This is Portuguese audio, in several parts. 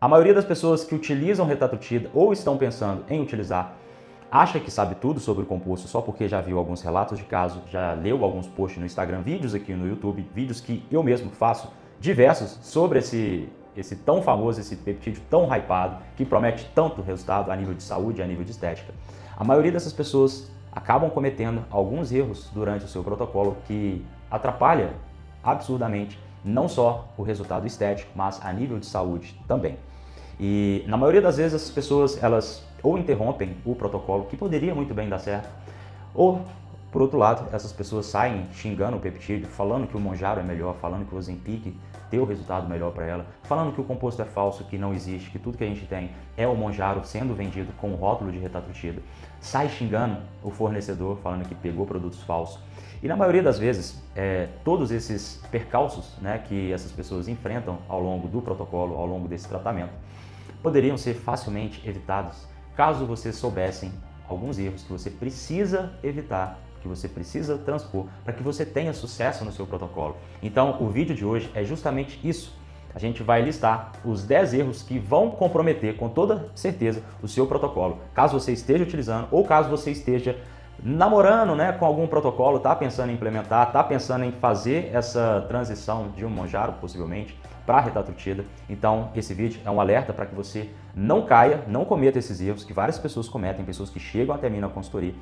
A maioria das pessoas que utilizam retatrutida ou estão pensando em utilizar acha que sabe tudo sobre o composto só porque já viu alguns relatos de caso, já leu alguns posts no Instagram, vídeos aqui no YouTube, vídeos que eu mesmo faço, diversos, sobre esse tão famoso, esse peptídeo tão hypado, que promete tanto resultado a nível de saúde e a nível de estética. A maioria dessas pessoas acabam cometendo alguns erros durante o seu protocolo que atrapalha absurdamente não só o resultado estético, mas a nível de saúde também. E na maioria das vezes as pessoas elas ou interrompem o protocolo, que poderia muito bem dar certo, ou por outro lado, essas pessoas saem xingando o peptídeo, falando que o Mounjaro é melhor, falando que o Ozempic tem o resultado melhor para ela, falando que o composto é falso, que não existe, que tudo que a gente tem é o Mounjaro sendo vendido com o rótulo de retatrutida. Sai xingando o fornecedor, falando que pegou produtos falsos. E na maioria das vezes, todos esses percalços, né, que essas pessoas enfrentam ao longo do protocolo, ao longo desse tratamento, poderiam ser facilmente evitados caso vocês soubessem alguns erros que você precisa evitar, que você precisa transpor para que você tenha sucesso no seu protocolo. Então, o vídeo de hoje é justamente isso. A gente vai listar os 10 erros que vão comprometer com toda certeza o seu protocolo, caso você esteja utilizando ou caso você esteja namorando, né, com algum protocolo, está pensando em implementar, está pensando em fazer essa transição de um Mounjaro, possivelmente, para a retatrutida. Então, esse vídeo é um alerta para que você não caia, não cometa esses erros que várias pessoas cometem, pessoas que chegam até mim na consultoria,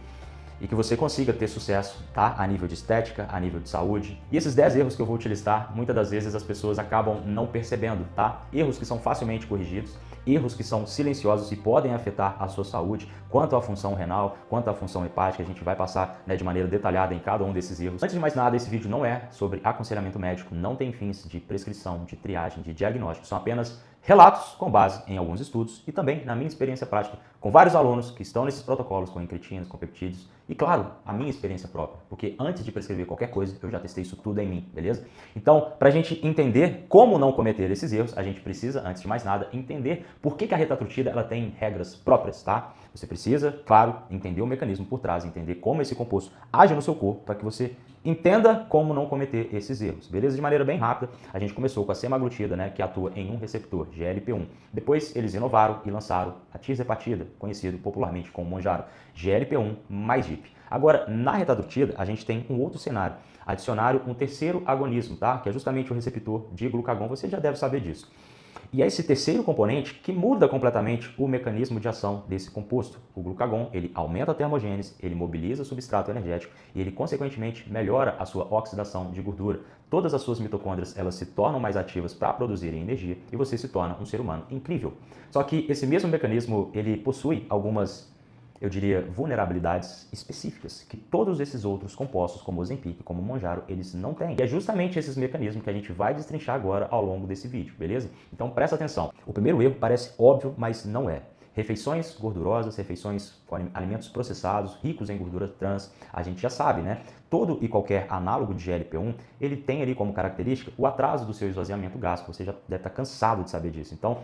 e que você consiga ter sucesso, tá? A nível de estética, a nível de saúde. E esses 10 erros que eu vou te listar, muitas das vezes as pessoas acabam não percebendo, tá? Erros que são facilmente corrigidos, erros que são silenciosos e podem afetar a sua saúde, quanto à função renal, quanto à função hepática. A gente vai passar, né, de maneira detalhada em cada um desses erros. Antes de mais nada, esse vídeo não é sobre aconselhamento médico, não tem fins de prescrição, de triagem, de diagnóstico, são apenas relatos com base em alguns estudos e também na minha experiência prática com vários alunos que estão nesses protocolos com incretinas, com peptídeos e, claro, a minha experiência própria, porque antes de prescrever qualquer coisa, eu já testei isso tudo em mim, beleza? Então, para a gente entender como não cometer esses erros, a gente precisa, antes de mais nada, entender por que a retatrutida ela tem regras próprias, tá? Você precisa, claro, entender o mecanismo por trás, entender como esse composto age no seu corpo para que você entenda como não cometer esses erros, beleza? De maneira bem rápida, a gente começou com a semaglutida, né, que atua em um receptor, GLP-1. Depois eles inovaram e lançaram a tirzepatida, conhecido popularmente como Mounjaro, GLP-1 mais GIP. Agora, na retatrutida, a gente tem um outro cenário. Adicionaram um terceiro agonismo, tá? Que é justamente o receptor de glucagon, você já deve saber disso. E é esse terceiro componente que muda completamente o mecanismo de ação desse composto. O glucagon, ele aumenta a termogênese, ele mobiliza o substrato energético e ele, consequentemente, melhora a sua oxidação de gordura. Todas as suas mitocôndrias, elas se tornam mais ativas para produzirem energia e você se torna um ser humano incrível. Só que esse mesmo mecanismo, ele possui algumas, eu diria, vulnerabilidades específicas que todos esses outros compostos, como o Ozempic, como o Mounjaro, eles não têm. E é justamente esses mecanismos que a gente vai destrinchar agora ao longo desse vídeo, beleza? Então presta atenção. O primeiro erro parece óbvio, mas não é. Refeições gordurosas, refeições com alimentos processados, ricos em gordura trans, a gente já sabe, né? Todo e qualquer análogo de GLP-1, ele tem ali como característica o atraso do seu esvaziamento gástrico. Você já deve estar cansado de saber disso. Então,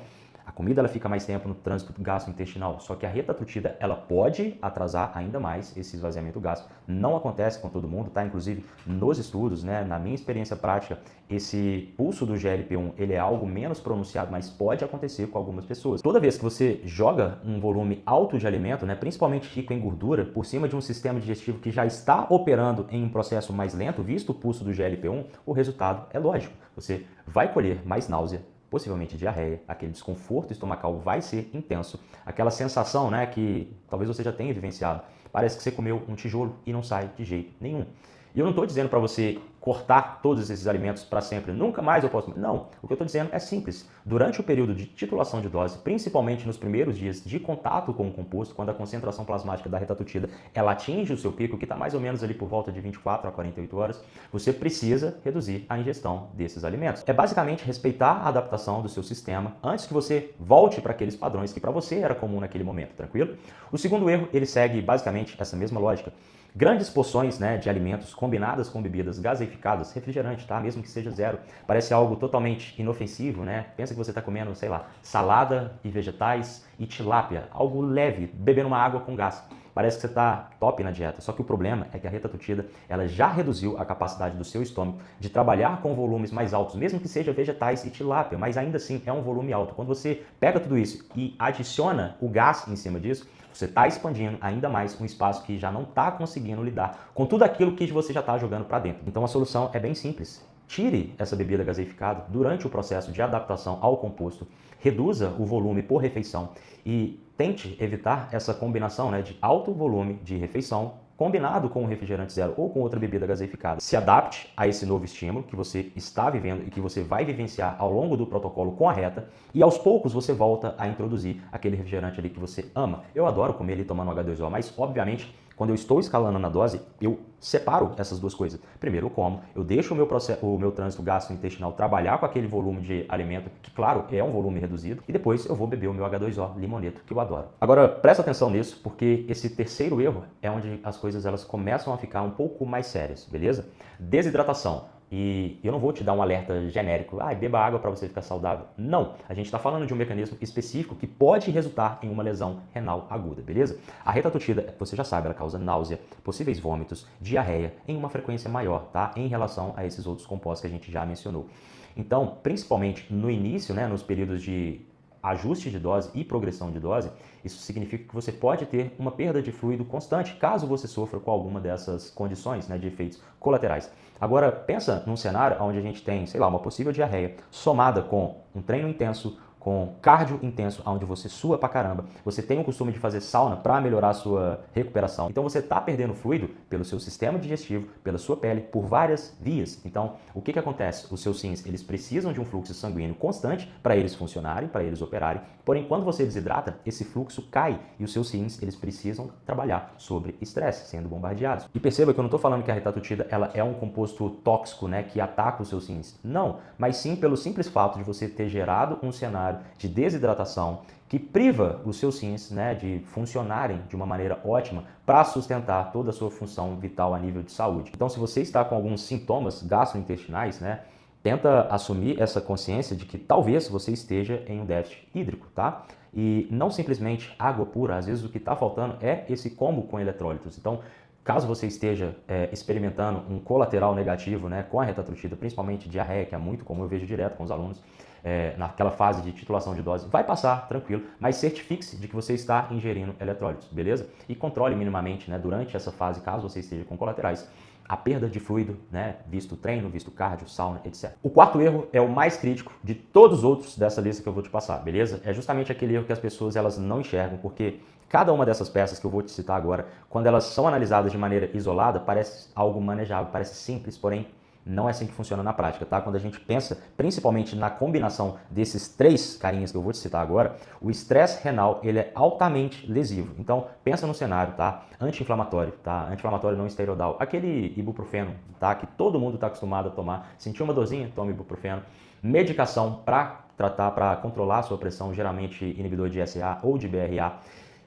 a comida ela fica mais tempo no trânsito gastrointestinal, só que a retatrutida ela pode atrasar ainda mais esse esvaziamento gástrico. Não acontece com todo mundo, tá? Inclusive nos estudos, né, na minha experiência prática, esse pulso do GLP-1 ele é algo menos pronunciado, mas pode acontecer com algumas pessoas. Toda vez que você joga um volume alto de alimento, né, principalmente rico em gordura, por cima de um sistema digestivo que já está operando em um processo mais lento, visto o pulso do GLP-1, o resultado é lógico. Você vai colher mais náusea, possivelmente diarreia, aquele desconforto estomacal vai ser intenso, aquela sensação, né, que talvez você já tenha vivenciado, parece que você comeu um tijolo e não sai de jeito nenhum. E eu não estou dizendo para você cortar todos esses alimentos para sempre, nunca mais eu posso comer. Não, o que eu estou dizendo é simples. Durante o período de titulação de dose, principalmente nos primeiros dias de contato com o composto, quando a concentração plasmática da retatrutida ela atinge o seu pico, que está mais ou menos ali por volta de 24 a 48 horas, você precisa reduzir a ingestão desses alimentos. É basicamente respeitar a adaptação do seu sistema antes que você volte para aqueles padrões que para você era comum naquele momento, tranquilo? O segundo erro, ele segue basicamente essa mesma lógica. Grandes porções, né, de alimentos combinadas com bebidas gaseificadas, refrigerante, tá? Mesmo que seja zero, parece algo totalmente inofensivo, né? Pensa que você está comendo, sei lá, salada e vegetais e tilápia, algo leve, bebendo uma água com gás. parece que você está top na dieta. Só que o problema é que a retatrutida, ela já reduziu a capacidade do seu estômago de trabalhar com volumes mais altos, mesmo que seja vegetais e tilápia, mas ainda assim é um volume alto. Quando você pega tudo isso e adiciona o gás em cima disso, você está expandindo ainda mais um espaço que já não está conseguindo lidar com tudo aquilo que você já está jogando para dentro. Então a solução é bem simples. Tire essa bebida gaseificada durante o processo de adaptação ao composto, reduza o volume por refeição e tente evitar essa combinação, né, de alto volume de refeição combinado com um refrigerante zero ou com outra bebida gaseificada. Se adapte a esse novo estímulo que você está vivendo e que você vai vivenciar ao longo do protocolo com a reta e aos poucos você volta a introduzir aquele refrigerante ali que você ama. Eu adoro comer ele tomando H2O, mas obviamente quando eu estou escalando na dose, eu separo essas duas coisas. Primeiro eu como, eu deixo o meu trânsito gastrointestinal trabalhar com aquele volume de alimento, que claro, é um volume reduzido, e depois eu vou beber o meu H2O limoneto, que eu adoro. Agora, presta atenção nisso, porque esse terceiro erro é onde as coisas elas começam a ficar um pouco mais sérias, beleza? Desidratação. E eu não vou te dar um alerta genérico, beba água para você ficar saudável. Não, a gente está falando de um mecanismo específico que pode resultar em uma lesão renal aguda, beleza? A retatrutida, você já sabe, ela causa náusea, possíveis vômitos, diarreia em uma frequência maior, tá? Em relação a esses outros compostos que a gente já mencionou. Então, principalmente no início, né, nos períodos de ajuste de dose e progressão de dose, isso significa que você pode ter uma perda de fluido constante caso você sofra com alguma dessas condições, né, de efeitos colaterais. Agora, pensa num cenário onde a gente tem, sei lá, uma possível diarreia somada com um treino intenso, com cardio intenso, onde você sua pra caramba, você tem o costume de fazer sauna para melhorar a sua recuperação. Então você está perdendo fluido pelo seu sistema digestivo, pela sua pele, por várias vias. Então, o que acontece? Os seus rins, eles precisam de um fluxo sanguíneo constante para eles funcionarem, para eles operarem. Porém, quando você desidrata, esse fluxo cai e os seus rins, eles precisam trabalhar sobre estresse, sendo bombardeados. E perceba que eu não estou falando que a retatrutida ela é um composto tóxico, né, que ataca os seus rins. Não, mas sim pelo simples fato de você ter gerado um cenário de desidratação que priva os seus rins, né, de funcionarem de uma maneira ótima para sustentar toda a sua função vital a nível de saúde. Então, se você está com alguns sintomas gastrointestinais, né, tenta assumir essa consciência de que talvez você esteja em um déficit hídrico, tá? E não simplesmente água pura, às vezes o que está faltando é esse combo com eletrólitos. Então, caso você esteja experimentando um colateral negativo, né, com a retatrutida, principalmente diarreia, que é muito comum, eu vejo direto com os alunos, naquela fase de titulação de dose, vai passar tranquilo, mas certifique-se de que você está ingerindo eletrólitos, beleza? E controle minimamente, né, durante essa fase, caso você esteja com colaterais, a perda de fluido, né, visto treino, visto cardio, sauna, etc. O quarto erro é o mais crítico de todos os outros dessa lista que eu vou te passar, beleza? É justamente aquele erro que as pessoas elas não enxergam, porque cada uma dessas peças que eu vou te citar agora, quando elas são analisadas de maneira isolada, parece algo manejável, parece simples, porém não é assim que funciona na prática, tá? Quando a gente pensa principalmente na combinação desses três carinhas que eu vou te citar agora, o estresse renal, ele é altamente lesivo. Então, pensa no cenário, tá? Anti-inflamatório, tá? Anti-inflamatório não esteroidal. Aquele ibuprofeno, tá? Que todo mundo está acostumado a tomar. Sentiu uma dorzinha? Toma ibuprofeno. Medicação para tratar, para controlar a sua pressão, geralmente inibidor de SA ou de BRA.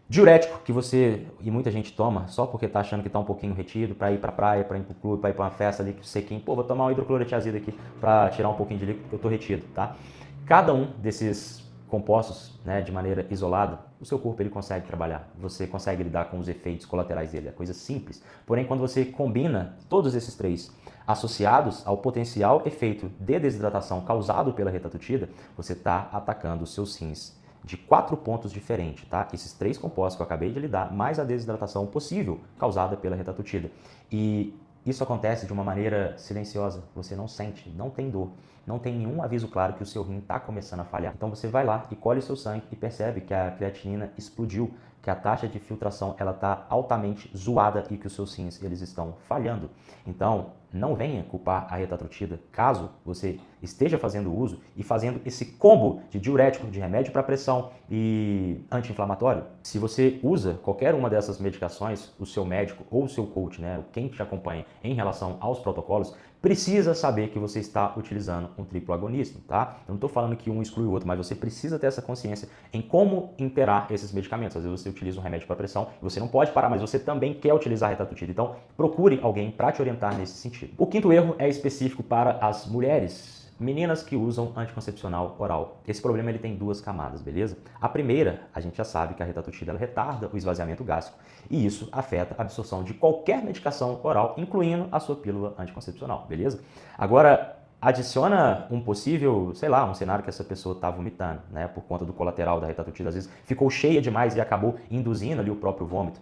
Diurético, que você e muita gente toma só porque tá achando que tá um pouquinho retido, para ir pra praia, para ir pro clube, para ir pra uma festa ali sequinho. Pô, vou tomar um hidroclorotiazida aqui para tirar um pouquinho de líquido porque eu tô retido, tá? Cada um desses compostos, né, de maneira isolada, o seu corpo ele consegue trabalhar. Você consegue lidar com os efeitos colaterais dele, é coisa simples. Porém, quando você combina todos esses três associados ao potencial efeito de desidratação causado pela retatrutida, você está atacando os seus rins de 4 pontos diferentes, tá? Esses 3 compostos que eu acabei de lidar, mais a desidratação possível causada pela retatrutida. E isso acontece de uma maneira silenciosa, você não sente, não tem dor, não tem nenhum aviso claro que o seu rim está começando a falhar. Então você vai lá e colhe o seu sangue e percebe que a creatinina explodiu, que a taxa de filtração ela está altamente zoada e que os seus rins eles estão falhando. Então não venha culpar a retatrutida caso você esteja fazendo uso e fazendo esse combo de diurético, de remédio para pressão e anti-inflamatório. Se você usa qualquer uma dessas medicações, o seu médico ou o seu coach, né, quem te acompanha em relação aos protocolos, precisa saber que você está utilizando um triplo agonista, tá? Eu não estou falando que um exclui o outro, mas você precisa ter essa consciência em como interar esses medicamentos. Às vezes você utiliza um remédio para pressão e você não pode parar, mas você também quer utilizar a retatrutida. Então, procure alguém para te orientar nesse sentido. O quinto erro é específico para as mulheres. Meninas que usam anticoncepcional oral. Esse problema ele tem duas camadas, beleza? A primeira, a gente já sabe que a retatrutida ela retarda o esvaziamento gástrico e isso afeta a absorção de qualquer medicação oral, incluindo a sua pílula anticoncepcional, beleza? Agora, adiciona um possível, sei lá, um cenário que essa pessoa está vomitando, né, por conta do colateral da retatrutida, às vezes ficou cheia demais e acabou induzindo ali o próprio vômito.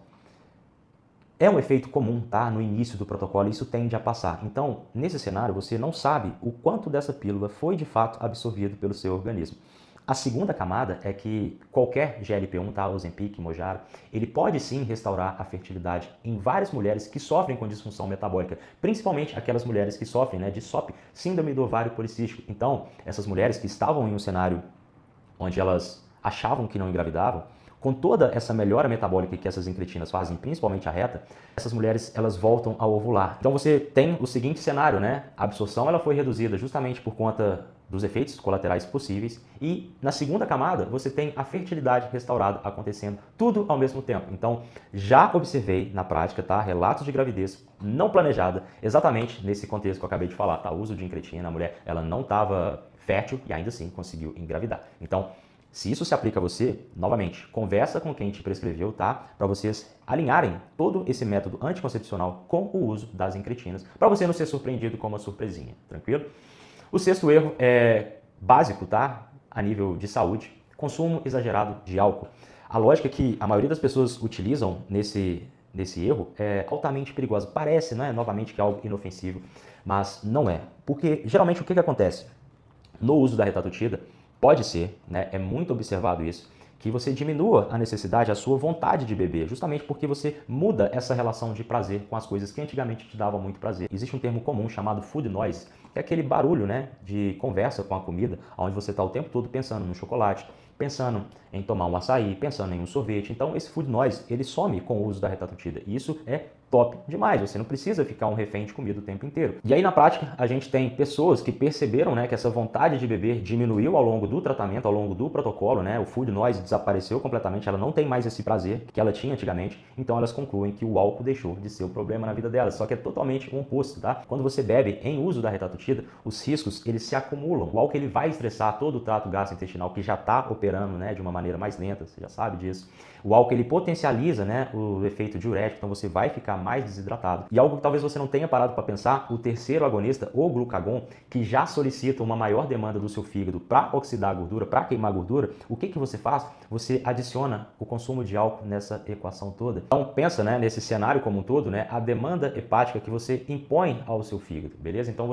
É um efeito comum, tá? No início do protocolo, isso tende a passar. Então, nesse cenário, você não sabe o quanto dessa pílula foi de fato absorvido pelo seu organismo. A segunda camada é que qualquer GLP-1, tá? Ozempic, Mounjaro, ele pode sim restaurar a fertilidade em várias mulheres que sofrem com disfunção metabólica, principalmente aquelas mulheres que sofrem, né, de SOP, síndrome do ovário policístico. Então, essas mulheres que estavam em um cenário onde elas achavam que não engravidavam, com toda essa melhora metabólica que essas incretinas fazem, principalmente a reta, essas mulheres elas voltam a ovular. Então você tem o seguinte cenário, né? A absorção ela foi reduzida justamente por conta dos efeitos colaterais possíveis e na segunda camada você tem a fertilidade restaurada acontecendo tudo ao mesmo tempo. Então já observei na prática, tá? Relatos de gravidez não planejada, exatamente nesse contexto que eu acabei de falar, tá? O uso de incretina, a mulher ela não estava fértil e ainda assim conseguiu engravidar. Então, se isso se aplica a você, novamente, conversa com quem te prescreveu, tá? Para vocês alinharem todo esse método anticoncepcional com o uso das incretinas, para você não ser surpreendido com uma surpresinha, tranquilo? O sexto erro é básico, tá? A nível de saúde, consumo exagerado de álcool. A lógica que a maioria das pessoas utilizam nesse erro é altamente perigosa. Parece, né, novamente, que é algo inofensivo, mas não é. Porque, geralmente, o que acontece? No uso da retatrutida, pode ser, né, é muito observado isso, que você diminua a necessidade, a sua vontade de beber, justamente porque você muda essa relação de prazer com as coisas que antigamente te davam muito prazer. Existe um termo comum chamado food noise, que é aquele barulho, né, de conversa com a comida, onde você está o tempo todo pensando no chocolate, pensando em tomar um açaí, pensando em um sorvete. Então esse food noise, ele some com o uso da retatrutida. E isso é top demais, você não precisa ficar um refém de comida o tempo inteiro. E aí na prática a gente tem pessoas que perceberam, né, que essa vontade de beber diminuiu ao longo do tratamento, ao longo do protocolo, né, o food noise desapareceu completamente, ela não tem mais esse prazer que ela tinha antigamente, então elas concluem que o álcool deixou de ser o problema na vida delas, só que é totalmente o oposto, tá? Quando você bebe em uso da retatrutida, os riscos eles se acumulam, o álcool ele vai estressar todo o trato gastrointestinal que já está operando, né, de uma maneira mais lenta, você já sabe disso. O álcool ele potencializa, né, o efeito diurético, então você vai ficar mais desidratado. E algo que talvez você não tenha parado para pensar, o terceiro agonista, o glucagon, que já solicita uma maior demanda do seu fígado para oxidar a gordura, para queimar a gordura, o que você faz? Você adiciona o consumo de álcool nessa equação toda. Então pensa, né, nesse cenário como um todo, né, a demanda hepática que você impõe ao seu fígado, beleza? Então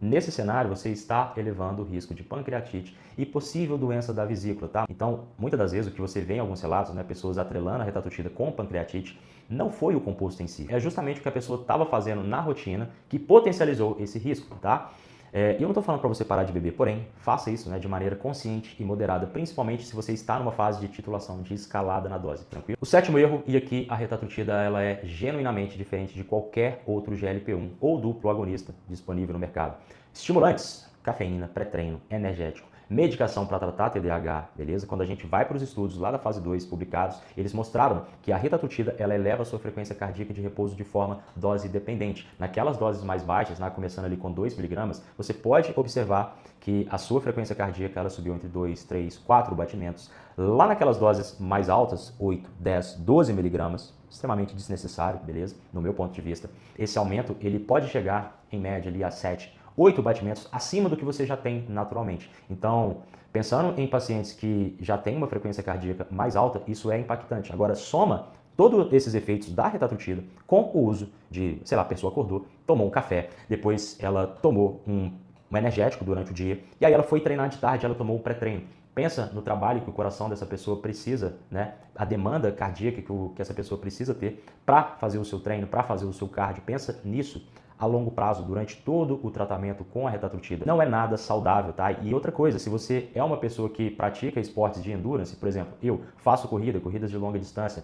nesse cenário, você está elevando o risco de pancreatite e possível doença da vesícula, tá? Então, muitas das vezes o que você vê em alguns relatos, né, pessoas atrelando a retatrutida com pancreatite, não foi o composto em si, é justamente o que a pessoa estava fazendo na rotina que potencializou esse risco, tá? Eu não estou falando para você parar de beber, porém, faça isso, né, de maneira consciente e moderada, principalmente se você está numa fase de titulação, de escalada na dose, tranquilo? O sétimo erro, e aqui a retatrutida ela é genuinamente diferente de qualquer outro GLP-1 ou duplo agonista disponível no mercado. Estimulantes, cafeína, pré-treino, energético, medicação para tratar TDAH, beleza? Quando a gente vai para os estudos lá da fase 2 publicados, eles mostraram que a retatrutida ela eleva a sua frequência cardíaca de repouso de forma dose dependente. Naquelas doses mais baixas, né, começando ali com 2 mg, você pode observar que a sua frequência cardíaca ela subiu entre 2, 3, 4 batimentos. Lá naquelas doses mais altas, 8, 10, 12 mg, extremamente desnecessário, beleza? No meu ponto de vista, esse aumento ele pode chegar em média ali a 7, 8 batimentos acima do que você já tem naturalmente. Então, pensando em pacientes que já têm uma frequência cardíaca mais alta, isso é impactante. Agora, soma todos esses efeitos da retatrutida com o uso de, sei lá, a pessoa acordou, tomou um café, depois ela tomou um energético durante o dia, e aí ela foi treinar de tarde, ela tomou o pré-treino. Pensa no trabalho que o coração dessa pessoa precisa, né? A demanda cardíaca que essa pessoa precisa ter para fazer o seu treino, para fazer o seu cardio. Pensa nisso a longo prazo, durante todo o tratamento com a retatrutida. Não é nada saudável, tá? E outra coisa, se você é uma pessoa que pratica esportes de endurance, por exemplo, eu faço corridas de longa distância,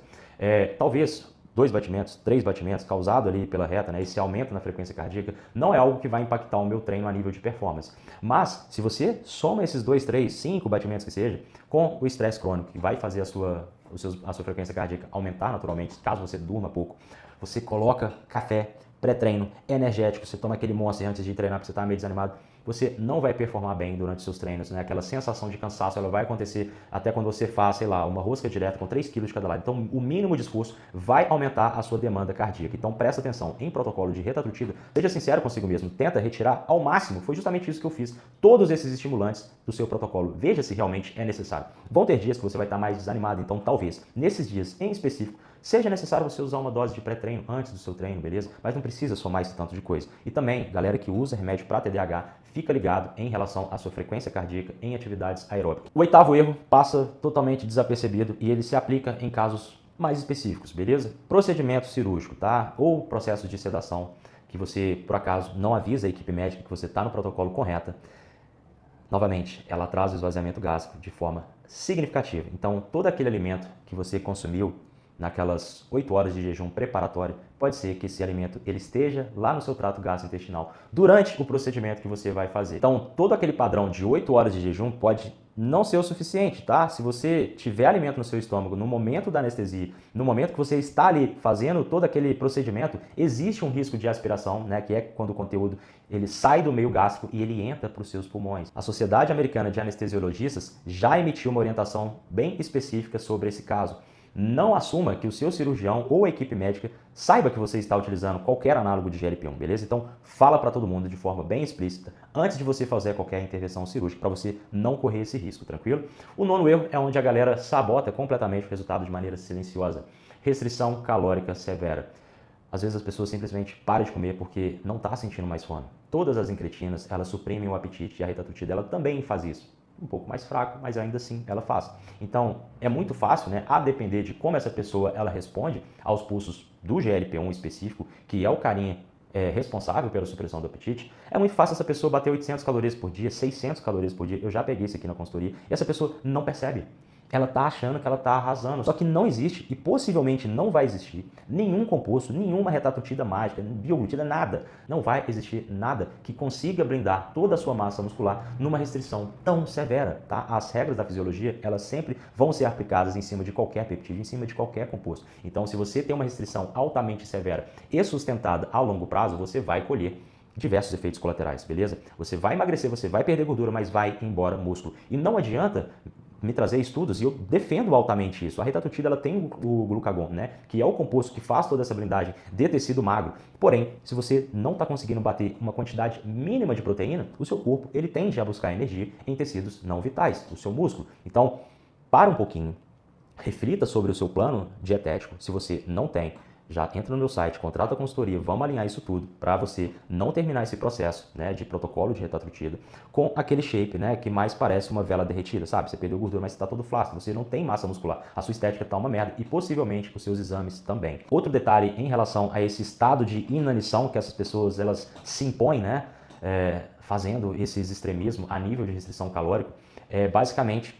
talvez 2 batimentos, 3 batimentos, causado ali pela reta, né, esse aumento na frequência cardíaca, não é algo que vai impactar o meu treino a nível de performance. Mas, se você soma esses 2, 3, 5 batimentos que seja, com o estresse crônico, que vai fazer a sua frequência cardíaca aumentar naturalmente, caso você durma pouco, você coloca café, pré-treino, energético, você toma aquele Monster antes de treinar porque você está meio desanimado, você não vai performar bem durante seus treinos, né? Aquela sensação de cansaço, ela vai acontecer até quando você faz, sei lá, uma rosca direta com 3 kg de cada lado. Então, o mínimo de esforço vai aumentar a sua demanda cardíaca. Então, presta atenção em protocolo de reta atrutida, seja sincero consigo mesmo, tenta retirar ao máximo, foi justamente isso que eu fiz, todos esses estimulantes do seu protocolo. Veja se realmente é necessário. Vão ter dias que você vai estar mais desanimado, então talvez, nesses dias em específico, seja necessário você usar uma dose de pré-treino antes do seu treino, beleza? Mas não precisa somar esse tanto de coisa. E também, galera que usa remédio para TDAH, fica ligado em relação à sua frequência cardíaca em atividades aeróbicas. O oitavo erro passa totalmente desapercebido e ele se aplica em casos mais específicos, beleza? Procedimento cirúrgico, tá? Ou processo de sedação que você, por acaso, não avisa a equipe médica que você está no protocolo correta. Novamente, ela traz o esvaziamento gástrico de forma significativa. Então, todo aquele alimento que você consumiu naquelas 8 horas de jejum preparatório, pode ser que esse alimento ele esteja lá no seu trato gastrointestinal durante o procedimento que você vai fazer. Então, todo aquele padrão de 8 horas de jejum pode não ser o suficiente, tá? Se você tiver alimento no seu estômago no momento da anestesia, no momento que você está ali fazendo todo aquele procedimento, existe um risco de aspiração, né? Que é quando o conteúdo ele sai do meio gástrico e ele entra para os seus pulmões. A Sociedade Americana de Anestesiologistas já emitiu uma orientação bem específica sobre esse caso. Não assuma que o seu cirurgião ou a equipe médica saiba que você está utilizando qualquer análogo de GLP-1, beleza? Então, fala para todo mundo de forma bem explícita antes de você fazer qualquer intervenção cirúrgica para você não correr esse risco, tranquilo? O nono erro é onde a galera sabota completamente o resultado de maneira silenciosa. Restrição calórica severa. Às vezes as pessoas simplesmente param de comer porque não está sentindo mais fome. Todas as incretinas, elas suprimem o apetite e a retatrutida, ela também faz isso. Um pouco mais fraco, mas ainda assim ela faz. Então, é muito fácil, né, a depender de como essa pessoa ela responde aos pulsos do GLP-1 específico, que é o carinha responsável pela supressão do apetite, é muito fácil essa pessoa bater 800 calorias por dia, 600 calorias por dia. Eu já peguei isso aqui na consultoria e essa pessoa não percebe. Ela está achando que ela está arrasando. Só que não existe e possivelmente não vai existir nenhum composto, nenhuma retatrutida mágica, bioglutida, nada. Não vai existir nada que consiga blindar toda a sua massa muscular numa restrição tão severa, tá? As regras da fisiologia, elas sempre vão ser aplicadas em cima de qualquer peptídeo, em cima de qualquer composto. Então, se você tem uma restrição altamente severa e sustentada ao longo prazo, você vai colher diversos efeitos colaterais, beleza? Você vai emagrecer, você vai perder gordura, mas vai embora músculo. E não adianta me trazer estudos, e eu defendo altamente isso. A retatrutida ela tem o glucagon, né, que é o composto que faz toda essa blindagem de tecido magro. Porém, se você não está conseguindo bater uma quantidade mínima de proteína, o seu corpo ele tende a buscar energia em tecidos não vitais, o seu músculo. Então, para um pouquinho, reflita sobre o seu plano dietético. Se você não tem, já entra no meu site, contrata a consultoria, vamos alinhar isso tudo para você não terminar esse processo, né, de protocolo de retatrutida com aquele shape, né, que mais parece uma vela derretida, sabe? Você perdeu gordura, mas está todo flácido, você não tem massa muscular, a sua estética está uma merda e possivelmente os seus exames também. Outro detalhe em relação a esse estado de inanição que essas pessoas elas se impõem, né, fazendo esses extremismos a nível de restrição calórica, basicamente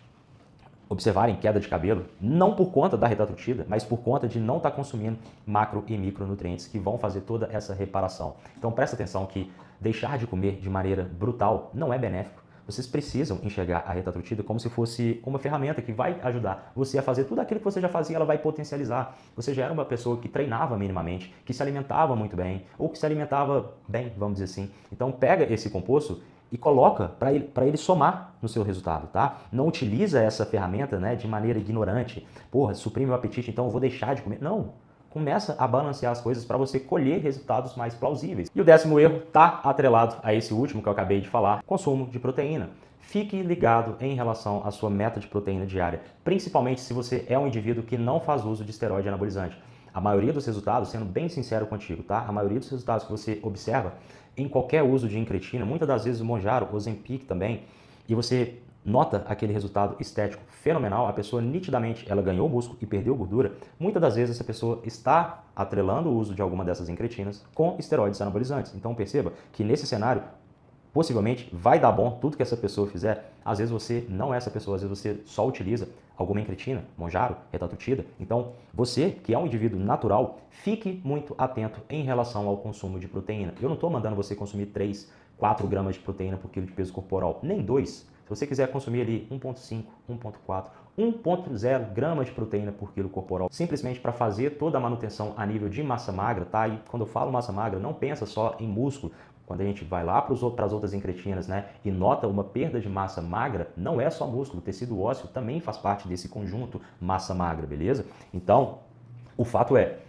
observarem queda de cabelo, não por conta da retatrutida, mas por conta de não estar consumindo macro e micronutrientes que vão fazer toda essa reparação. Então presta atenção que deixar de comer de maneira brutal não é benéfico. Vocês precisam enxergar a retatrutida como se fosse uma ferramenta que vai ajudar você a fazer tudo aquilo que você já fazia, ela vai potencializar. Você já era uma pessoa que treinava minimamente, que se alimentava muito bem, ou que se alimentava bem, vamos dizer assim. Então pega esse composto e coloca para ele somar no seu resultado, tá? Não utiliza essa ferramenta, né, de maneira ignorante. Porra, suprime o apetite, então eu vou deixar de comer. Não. Começa a balancear as coisas para você colher resultados mais plausíveis. E o 10º erro está atrelado a esse último que eu acabei de falar, consumo de proteína. Fique ligado em relação à sua meta de proteína diária, principalmente se você é um indivíduo que não faz uso de esteroide anabolizante. A maioria dos resultados, sendo bem sincero contigo, tá? A maioria dos resultados que você observa em qualquer uso de incretina, muitas das vezes o Mounjaro, o Ozempic também, e você nota aquele resultado estético fenomenal, a pessoa nitidamente ela ganhou músculo e perdeu gordura, muitas das vezes essa pessoa está atrelando o uso de alguma dessas incretinas com esteroides anabolizantes. Então perceba que nesse cenário, possivelmente vai dar bom tudo que essa pessoa fizer. Às vezes você não é essa pessoa, às vezes você só utiliza alguma incretina, Mounjaro, retatrutida. Então, você, que é um indivíduo natural, fique muito atento em relação ao consumo de proteína. Eu não estou mandando você consumir 3, 4 gramas de proteína por quilo de peso corporal, nem 2. Se você quiser consumir ali 1,5, 1,4, 1,0 gramas de proteína por quilo corporal, simplesmente para fazer toda a manutenção a nível de massa magra, tá? E quando eu falo massa magra, não pensa só em músculo. quando a gente vai lá para as outras incretinas, né, e nota uma perda de massa magra, não é só músculo, o tecido ósseo também faz parte desse conjunto massa magra, beleza? Então, o fato é,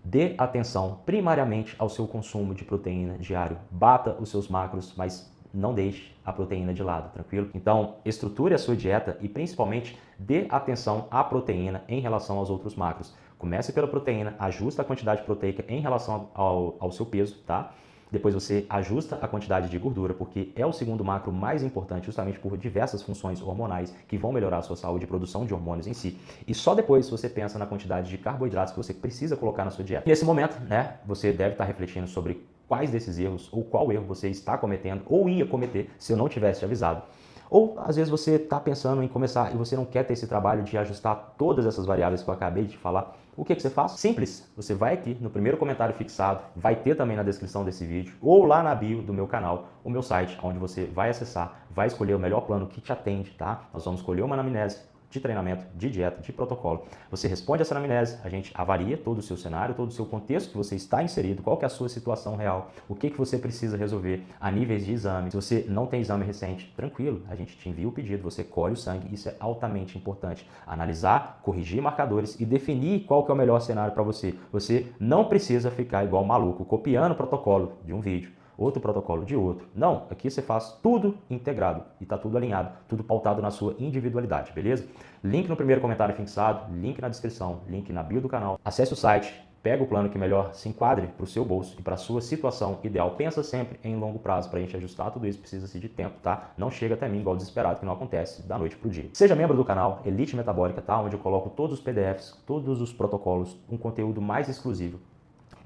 dê atenção primariamente ao seu consumo de proteína diário, bata os seus macros, mas não deixe a proteína de lado, tranquilo? Então, estruture a sua dieta e principalmente dê atenção à proteína em relação aos outros macros. Comece pela proteína, ajusta a quantidade proteica em relação ao seu peso, tá? Depois você ajusta a quantidade de gordura, porque é o segundo macro mais importante, justamente por diversas funções hormonais que vão melhorar a sua saúde e produção de hormônios em si. E só depois você pensa na quantidade de carboidratos que você precisa colocar na sua dieta. Nesse momento, né, você deve estar refletindo sobre quais desses erros ou qual erro você está cometendo ou ia cometer se eu não tivesse te avisado. Ou às vezes você está pensando em começar e você não quer ter esse trabalho de ajustar todas essas variáveis que eu acabei de falar. O que você faz? Simples. Você vai aqui no primeiro comentário fixado, vai ter também na descrição desse vídeo, ou lá na bio do meu canal, o meu site, onde você vai acessar, vai escolher o melhor plano que te atende, tá? Nós vamos escolher uma anamnese de treinamento, de dieta, de protocolo. Você responde essa anamnese, a gente avalia todo o seu cenário, todo o seu contexto que você está inserido, qual que é a sua situação real, o que você precisa resolver a níveis de exame. Se você não tem exame recente, tranquilo, a gente te envia o pedido, você colhe o sangue, isso é altamente importante. Analisar, corrigir marcadores e definir qual que é o melhor cenário para você. Você não precisa ficar igual maluco, copiando o protocolo de um vídeo, outro protocolo de outro. Não, aqui você faz tudo integrado e está tudo alinhado, tudo pautado na sua individualidade, beleza? Link no primeiro comentário fixado, link na descrição, link na bio do canal. Acesse o site, pega o plano que melhor se enquadre para o seu bolso e para a sua situação ideal. Pensa sempre em longo prazo, para a gente ajustar tudo isso precisa-se de tempo, tá? Não chega até mim igual desesperado, que não acontece da noite para o dia. Seja membro do canal Elite Metabólica, tá? Onde eu coloco todos os PDFs, todos os protocolos, um conteúdo mais exclusivo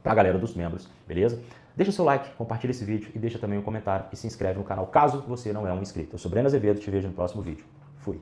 para a galera dos membros, beleza? Deixa o seu like, compartilha esse vídeo e deixa também um comentário e se inscreve no canal caso você não é um inscrito. Eu sou Breno Azevedo, te vejo no próximo vídeo. Fui!